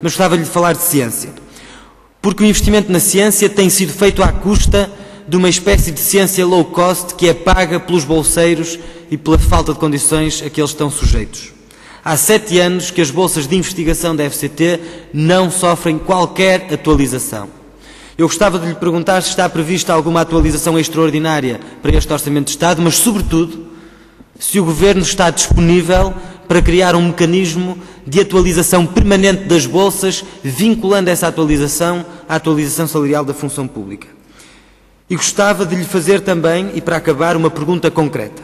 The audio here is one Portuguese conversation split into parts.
Mas gostava de lhe falar de ciência, porque o investimento na ciência tem sido feito à custa de uma espécie de ciência low cost que é paga pelos bolseiros e pela falta de condições a que eles estão sujeitos. Há 7 anos que as bolsas de investigação da FCT não sofrem qualquer atualização. Eu gostava de lhe perguntar se está prevista alguma atualização extraordinária para este Orçamento de Estado, mas, sobretudo, se o Governo está disponível para criar um mecanismo de atualização permanente das bolsas, vinculando essa atualização à atualização salarial da função pública. E gostava de lhe fazer também, e para acabar, uma pergunta concreta.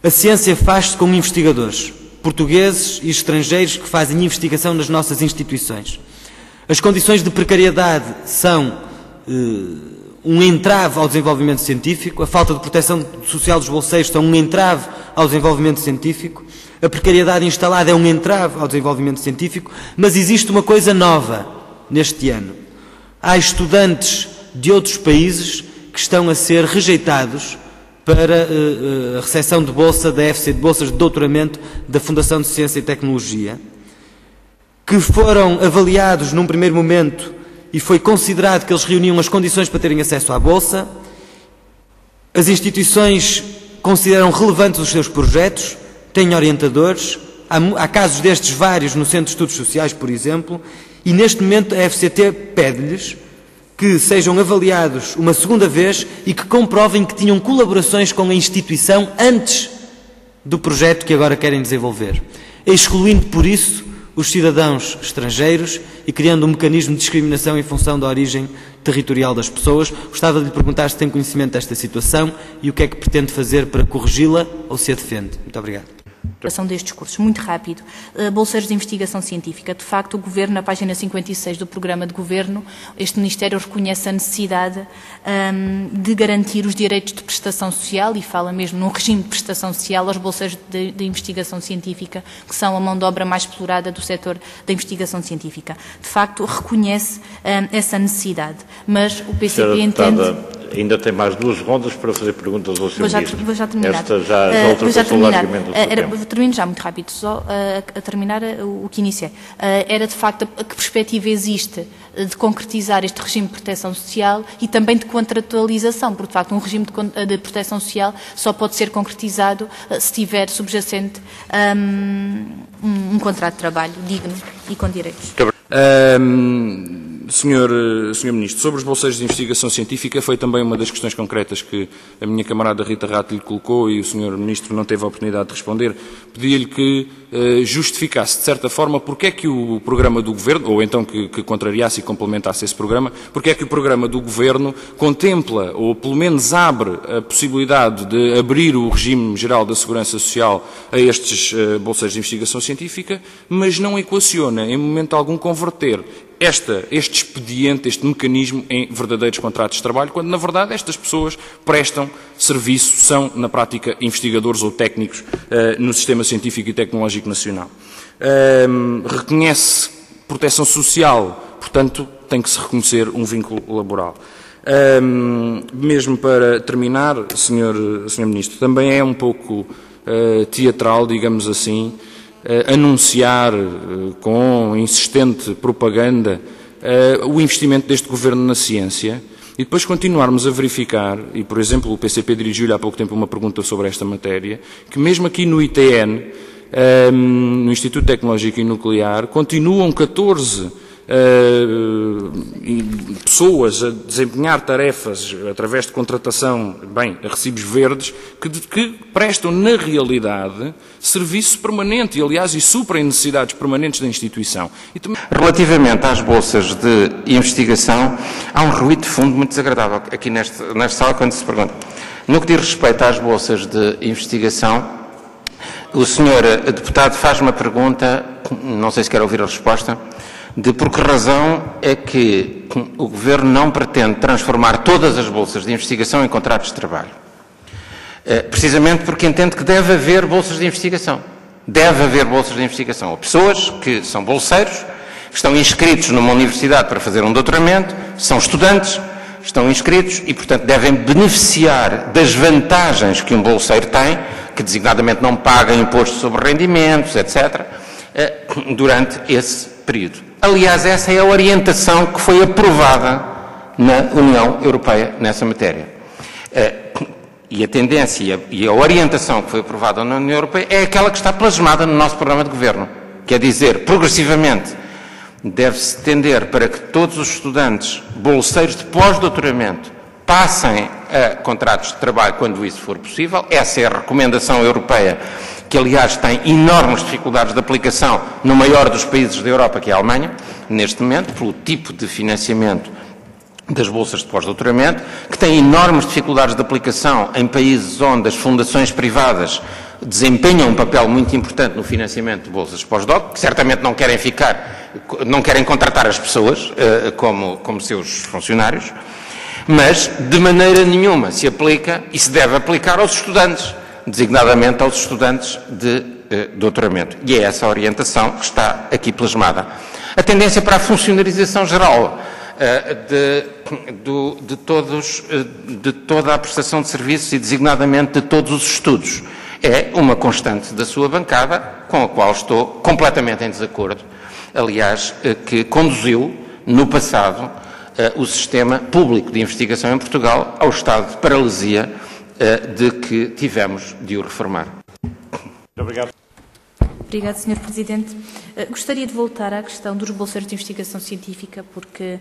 A ciência faz-se com investigadores, portugueses e estrangeiros que fazem investigação nas nossas instituições. As condições de precariedade são um entrave ao desenvolvimento científico, a falta de proteção social dos bolseiros são um entrave ao desenvolvimento científico, a precariedade instalada é um entrave ao desenvolvimento científico, mas existe uma coisa nova neste ano. Há estudantes de outros países que estão a ser rejeitados para a recepção de bolsa da FC, de bolsas de doutoramento da Fundação de Ciência e Tecnologia, que foram avaliados num primeiro momento e foi considerado que eles reuniam as condições para terem acesso à bolsa. As instituições consideram relevantes os seus projetos, têm orientadores, há casos destes vários no Centro de Estudos Sociais, por exemplo, e neste momento a FCT pede-lhes que sejam avaliados uma segunda vez e que comprovem que tinham colaborações com a instituição antes do projeto que agora querem desenvolver, excluindo por isso os cidadãos estrangeiros e criando um mecanismo de discriminação em função da origem territorial das pessoas. Gostava de lhe perguntar se tem conhecimento desta situação e o que é que pretende fazer para corrigi-la ou se a defende. Muito obrigado. Destes cursos, muito rápido. Bolseiros de investigação científica. De facto, o Governo, na página 56 do programa de Governo, este Ministério reconhece a necessidade de garantir os direitos de prestação social e fala mesmo num regime de prestação social aos bolseiros de investigação científica, que são a mão de obra mais explorada do setor da investigação científica. De facto, reconhece essa necessidade, mas o PCP entende... Ainda tem mais 2 rondas para fazer perguntas ao Sr. Ministro. Vou já terminar. Esta já ultrapassou largamente o seu tempo. Termino já muito rápido, só a terminar o que iniciei. Era de facto a que perspectiva existe de concretizar este regime de proteção social e também de contratualização, porque de facto um regime de proteção social só pode ser concretizado se tiver subjacente um contrato de trabalho digno e com direitos. Senhor Ministro, sobre os bolseiros de investigação científica foi também uma das questões concretas que a minha camarada Rita Rato lhe colocou e o Senhor Ministro não teve a oportunidade de responder. Pedi-lhe que justificasse, de certa forma, porque é que o programa do Governo, ou então que contrariasse e complementasse esse programa, porque é que o programa do Governo contempla, ou pelo menos abre, a possibilidade de abrir o regime geral da Segurança Social a estes bolseiros de investigação científica, mas não equaciona, em momento algum, converter este expediente, este mecanismo em verdadeiros contratos de trabalho, quando, na verdade, estas pessoas prestam serviço, são, na prática, investigadores ou técnicos no sistema científico e tecnológico nacional. Reconhece proteção social, portanto, tem que se reconhecer um vínculo laboral. Mesmo para terminar, Sr. Ministro, também é um pouco teatral, digamos assim, anunciar com insistente propaganda o investimento deste Governo na ciência e depois continuarmos a verificar, e por exemplo o PCP dirigiu-lhe há pouco tempo uma pergunta sobre esta matéria, que mesmo aqui no ITN, no Instituto Tecnológico e Nuclear, continuam 14 pessoas a desempenhar tarefas através de contratação, a recibos verdes, que prestam, na realidade, serviço permanente e, aliás, e suprem necessidades permanentes da instituição. E também... Relativamente às bolsas de investigação, há um ruído de fundo muito desagradável aqui nesta sala quando se pergunta. No que diz respeito às bolsas de investigação, o senhor deputado faz uma pergunta, não sei se quer ouvir a resposta, de por que razão é que o Governo não pretende transformar todas as bolsas de investigação em contratos de trabalho. Precisamente porque entende que deve haver bolsas de investigação. Deve haver bolsas de investigação. Há pessoas que são bolseiros, que estão inscritos numa universidade para fazer um doutoramento, são estudantes, estão inscritos e, portanto, devem beneficiar das vantagens que um bolseiro tem, que designadamente não paga imposto sobre rendimentos, etc., durante esse período. Aliás, essa é a orientação que foi aprovada na União Europeia nessa matéria. E a tendência e a orientação que foi aprovada na União Europeia é aquela que está plasmada no nosso programa de governo. Quer dizer, progressivamente, deve-se tender para que todos os estudantes bolseiros de pós-doutoramento passem a contratos de trabalho quando isso for possível. Essa é a recomendação europeia, que aliás tem enormes dificuldades de aplicação no maior dos países da Europa, que é a Alemanha, neste momento, pelo tipo de financiamento das bolsas de pós-doutoramento, que tem enormes dificuldades de aplicação em países onde as fundações privadas desempenham um papel muito importante no financiamento de bolsas de pós-doc, que certamente não querem contratar as pessoas como seus funcionários, mas de maneira nenhuma se aplica e se deve aplicar aos estudantes, designadamente aos estudantes de doutoramento. E é essa a orientação que está aqui plasmada. A tendência para a funcionarização geral de toda a prestação de serviços e designadamente de todos os estudos é uma constante da sua bancada, com a qual estou completamente em desacordo, aliás, que conduziu no passado o sistema público de investigação em Portugal ao estado de paralisia de que tivemos de o reformar. Muito obrigado. Obrigado, Sr. Presidente. Gostaria de voltar à questão dos bolseiros de investigação científica, porque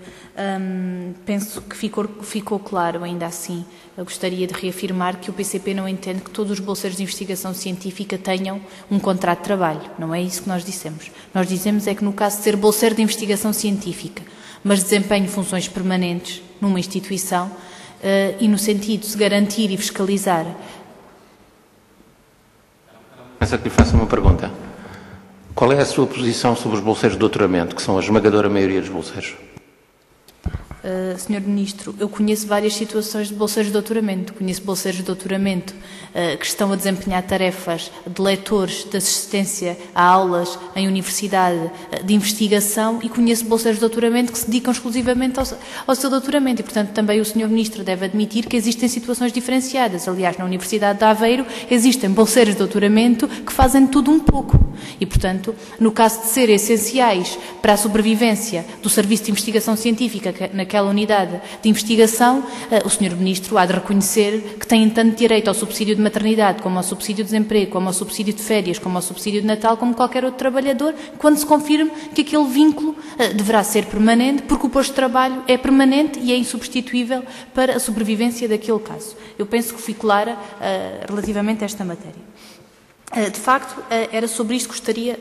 penso que ficou claro, ainda assim. Eu gostaria de reafirmar que o PCP não entende que todos os bolseiros de investigação científica tenham um contrato de trabalho. Não é isso que nós dissemos. Nós dizemos é que no caso de ser bolseiro de investigação científica, mas desempenhe funções permanentes numa instituição e no sentido de se garantir e fiscalizar. Pensa que lhe faço uma pergunta. Qual é a sua posição sobre os bolseiros de doutoramento, que são a esmagadora maioria dos bolseiros? Sr. Ministro, eu conheço várias situações de bolseiros de doutoramento. Conheço bolseiros de doutoramento que estão a desempenhar tarefas de leitores, de assistência a aulas em universidade, de investigação, e conheço bolseiros de doutoramento que se dedicam exclusivamente ao seu doutoramento. E, portanto, também o Sr. Ministro deve admitir que existem situações diferenciadas. Aliás, na Universidade de Aveiro existem bolseiros de doutoramento que fazem tudo um pouco. E, portanto, no caso de serem essenciais para a sobrevivência do Serviço de Investigação Científica naquela unidade de investigação, o Sr. Ministro há de reconhecer que têm tanto direito ao subsídio de maternidade, como ao subsídio de desemprego, como ao subsídio de férias, como ao subsídio de Natal, como qualquer outro trabalhador, quando se confirme que aquele vínculo deverá ser permanente, porque o posto de trabalho é permanente e é insubstituível para a sobrevivência daquele caso. Eu penso que fui clara relativamente a esta matéria. De facto, era sobre isto que gostaria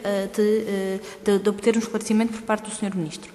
de obter um esclarecimento por parte do Sr. Ministro.